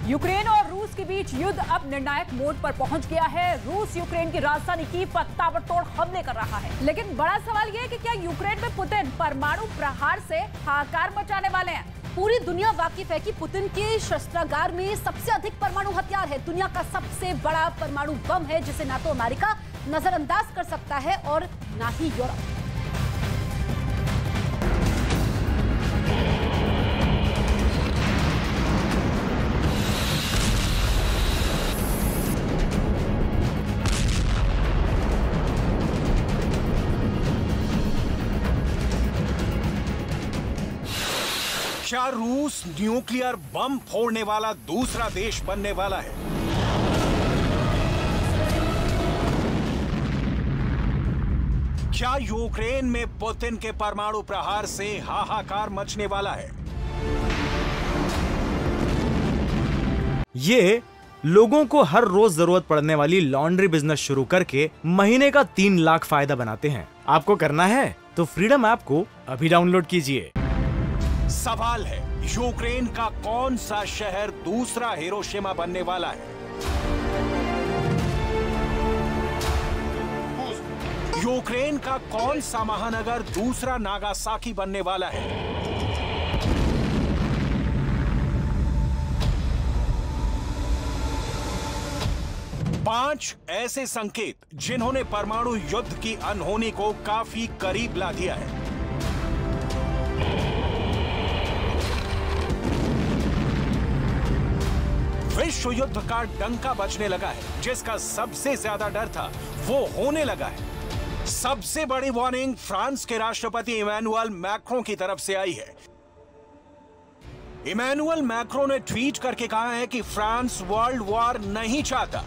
Ukraine और रूस के बीच युद्ध अब निर्णायक मोड पर पहुंच गया है। रूस यूक्रेन की राजधानी कीव पर ताबड़तोड़ हमले कर रहा है। लेकिन बड़ा सवाल यह है कि क्या यूक्रेन में पुतिन परमाणु प्रहार से हाहाकार मचाने वाले हैं? पूरी दुनिया वाकिफ है कि पुतिन के शस्त्रागार में सबसे अधिक परमाणु हथियार है। दुनिया का सबसे बड़ा परमाणु बम है जिसे ना तो अमेरिका नजरअंदाज कर सकता है और ना ही यूरोप। क्या रूस न्यूक्लियर बम फोड़ने वाला दूसरा देश बनने वाला है? क्या यूक्रेन में पुतिन के परमाणु प्रहार से हाहाकार मचने वाला है? ये लोगों को हर रोज जरूरत पड़ने वाली लॉन्ड्री बिजनेस शुरू करके महीने का 3 लाख फायदा बनाते हैं। आपको करना है तो फ्रीडम ऐप को अभी डाउनलोड कीजिए। सवाल है, यूक्रेन का कौन सा शहर दूसरा हिरोशिमा बनने वाला है? यूक्रेन का कौन सा महानगर दूसरा नागासाकी बनने वाला है? पांच ऐसे संकेत जिन्होंने परमाणु युद्ध की अनहोनी को काफी करीब ला दिया है। विश्व युद्ध का डंका बजने लगा है। जिसका सबसे ज्यादा डर था वो होने लगा है। सबसे बड़ी वार्निंग फ्रांस के राष्ट्रपति इमैनुअल मैक्रों की तरफ से आई है। इमैनुअल मैक्रों ने ट्वीट करके कहा है कि फ्रांस वर्ल्ड वॉर नहीं चाहता।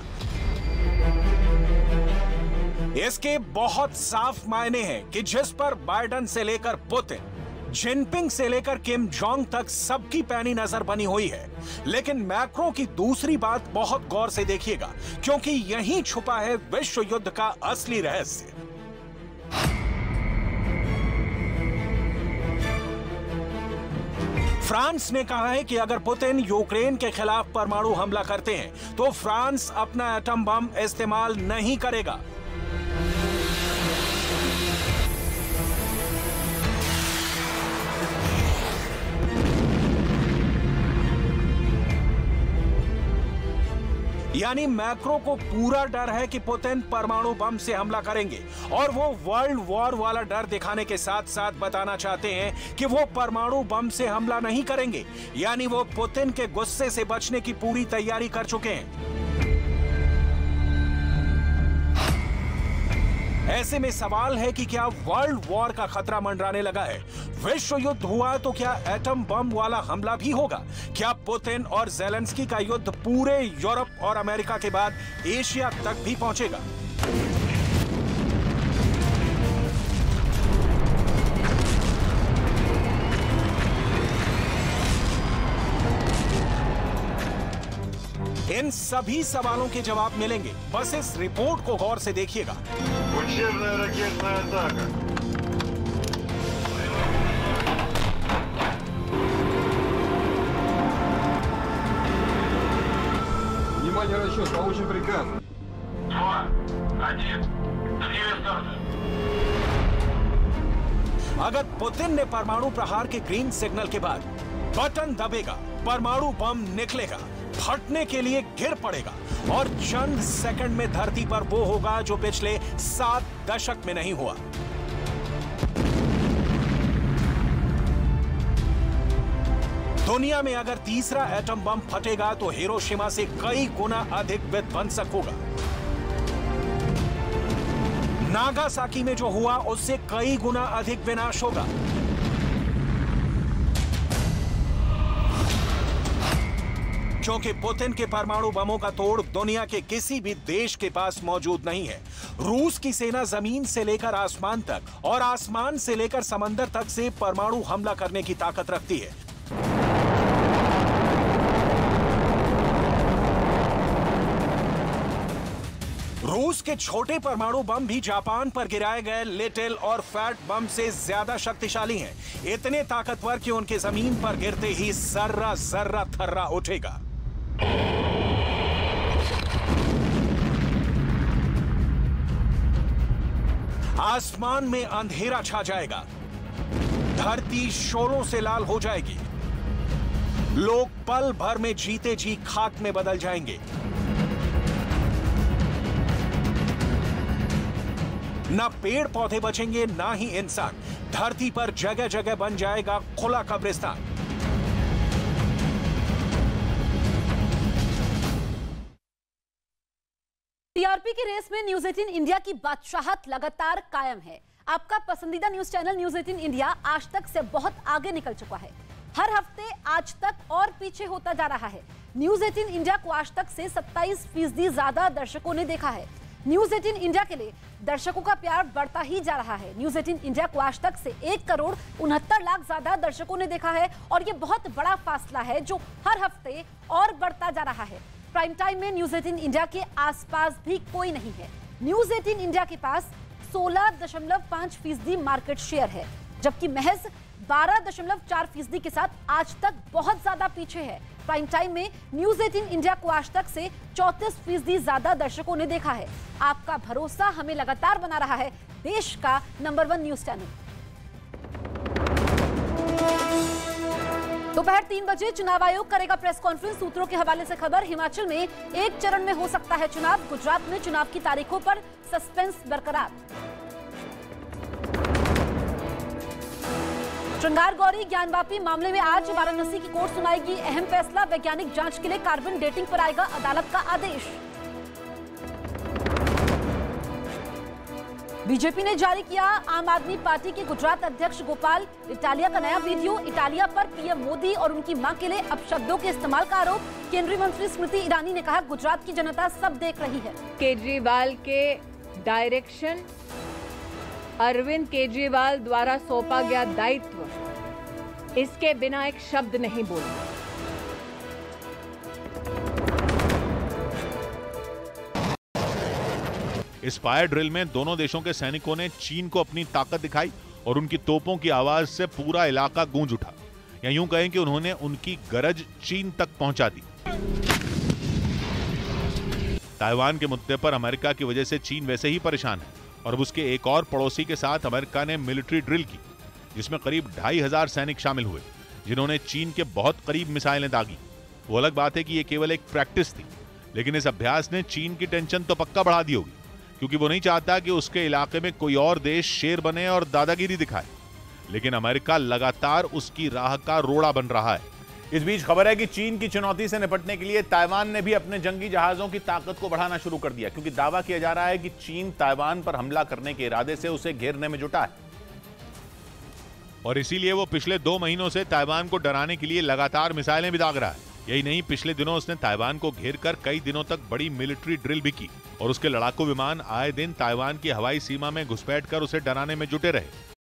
इसके बहुत साफ मायने हैं कि जिस पर बाइडेन से लेकर पुतिन, जिनपिंग से लेकर किम जोंग तक सबकी पैनी नजर बनी हुई है। लेकिन मैक्रो की दूसरी बात बहुत गौर से देखिएगा, क्योंकि यहीं छुपा है विश्व युद्ध का असली रहस्य। फ्रांस ने कहा है कि अगर पुतिन यूक्रेन के खिलाफ परमाणु हमला करते हैं तो फ्रांस अपना एटम बम इस्तेमाल नहीं करेगा। यानी मैक्रो को पूरा डर है कि पुतिन परमाणु बम से हमला करेंगे, और वो वर्ल्ड वॉर वाला डर दिखाने के साथ साथ बताना चाहते हैं कि वो परमाणु बम से हमला नहीं करेंगे। यानी वो पुतिन के गुस्से से बचने की पूरी तैयारी कर चुके हैं। ऐसे में सवाल है कि क्या वर्ल्ड वॉर का खतरा मंडराने लगा है? विश्व युद्ध हुआ तो क्या एटम बम वाला हमला भी होगा? क्या पुतिन और ज़ेलेंस्की का युद्ध पूरे यूरोप और अमेरिका के बाद एशिया तक भी पहुंचेगा? इन सभी सवालों के जवाब मिलेंगे, बस इस रिपोर्ट को गौर से देखिएगा। Учебная ракетная атака. Внимание, расчет, получен приказ. 2, 1, 2 старта. अगर पुतिन ने परमाणु प्रहार के ग्रीन सिग्नल के बाद बटन दबेगा, परमाणु बम निकलेगा, फटने के लिए गिर पड़ेगा और चंद सेकंड में धरती पर वो होगा जो पिछले 7 दशक में नहीं हुआ। दुनिया में अगर तीसरा एटम बम फटेगा तो हिरोशिमा से कई गुना अधिक विध्वंसक होगा। नागासाकी में जो हुआ उससे कई गुना अधिक विनाश होगा। क्योंकि पुतिन के परमाणु बमों का तोड़ दुनिया के किसी भी देश के पास मौजूद नहीं है। रूस की सेना जमीन से लेकर आसमान तक और आसमान से लेकर समंदर तक से परमाणु हमला करने की ताकत रखती है। रूस के छोटे परमाणु बम भी जापान पर गिराए गए लिटिल और फैट बम से ज्यादा शक्तिशाली हैं। इतने ताकतवर कि उनके जमीन पर गिरते ही जर्रा जर्रा थर्रा उठेगा। आसमान में अंधेरा छा जाएगा, धरती शोरों से लाल हो जाएगी, लोग पल भर में जीते जी खाक में बदल जाएंगे। ना पेड़ पौधे बचेंगे, ना ही इंसान। धरती पर जगह जगह बन जाएगा खुला कब्रिस्तान। टीआरपी की रेस में न्यूज 18 इंडिया की बादशाहत लगातार कायम है। आपका पसंदीदा न्यूज चैनल न्यूज 18 इंडिया आज तक से बहुत आगे निकल चुका है। हर हफ्ते आज तक और पीछे होता जा रहा है। न्यूज 18 इंडिया को आज तक से 27% ज्यादा दर्शकों ने देखा है। न्यूज 18 इंडिया के लिए दर्शकों का प्यार बढ़ता ही जा रहा है। न्यूज 18 इंडिया को आज तक से 1,69,00,000 ज्यादा दर्शकों ने देखा है और ये बहुत बड़ा फासला है जो हर हफ्ते और बढ़ता जा रहा है। प्राइम टाइम में न्यूज 18 इंडिया के आसपास भी कोई नहीं है। न्यूज 18 इंडिया के पास 16.5% मार्केट शेयर है, जबकि महज 12.4% के साथ आज तक बहुत ज्यादा पीछे है। प्राइम टाइम में न्यूज 18 इंडिया को आज तक से 34% ज्यादा दर्शकों ने देखा है। आपका भरोसा हमें लगातार बना रहा है देश का नंबर 1 न्यूज चैनल। दोपहर 3 बजे चुनाव आयोग करेगा प्रेस कॉन्फ्रेंस। सूत्रों के हवाले से खबर, हिमाचल में एक चरण में हो सकता है चुनाव। गुजरात में चुनाव की तारीखों पर सस्पेंस बरकरार। श्रृंगार गौरी ज्ञानवापी मामले में आज वाराणसी की कोर्ट सुनाएगी अहम फैसला। वैज्ञानिक जांच के लिए कार्बन डेटिंग पर आएगा अदालत का आदेश। बीजेपी ने जारी किया आम आदमी पार्टी के गुजरात अध्यक्ष गोपाल इटालिया का नया वीडियो। इटालिया पर पीएम मोदी और उनकी मां के लिए अपशब्दों के इस्तेमाल का आरोप। केंद्रीय मंत्री स्मृति ईरानी ने कहा, गुजरात की जनता सब देख रही है। केजरीवाल के डायरेक्शन, अरविंद केजरीवाल द्वारा सौंपा गया दायित्व, इसके बिना एक शब्द नहीं बोलूंगा। इस फायर ड्रिल में दोनों देशों के सैनिकों ने चीन को अपनी ताकत दिखाई और उनकी तोपों की आवाज से पूरा इलाका गूंज उठा। या यूं कहें कि उन्होंने उनकी गरज चीन तक पहुंचा दी। ताइवान के मुद्दे पर अमेरिका की वजह से चीन वैसे ही परेशान है और अब उसके एक और पड़ोसी के साथ अमेरिका ने मिलिट्री ड्रिल की, जिसमें करीब 2,500 सैनिक शामिल हुए, जिन्होंने चीन के बहुत करीब मिसाइलें दागी। वो अलग बात है कि ये केवल एक प्रैक्टिस थी, लेकिन इस अभ्यास ने चीन की टेंशन तो पक्का बढ़ा दी होगी, क्योंकि वो नहीं चाहता कि उसके इलाके में कोई और देश शेर बने और दादागिरी दिखाए। लेकिन अमेरिका लगातार उसकी राह का रोड़ा बन रहा है। इस बीच खबर है कि चीन की चुनौती से निपटने के लिए ताइवान ने भी अपने जंगी जहाजों की ताकत को बढ़ाना शुरू कर दिया, क्योंकि दावा किया जा रहा है कि चीन ताइवान पर हमला करने के इरादे से उसे घेरने में जुटा है। और इसीलिए वो पिछले 2 महीनों से ताइवान को डराने के लिए लगातार मिसाइलें भी दाग रहा है। यही नहीं, पिछले दिनों उसने ताइवान को घेरकर कई दिनों तक बड़ी मिलिट्री ड्रिल भी की और उसके लड़ाकू विमान आए दिन ताइवान की हवाई सीमा में घुसपैठ कर उसे डराने में जुटे रहे।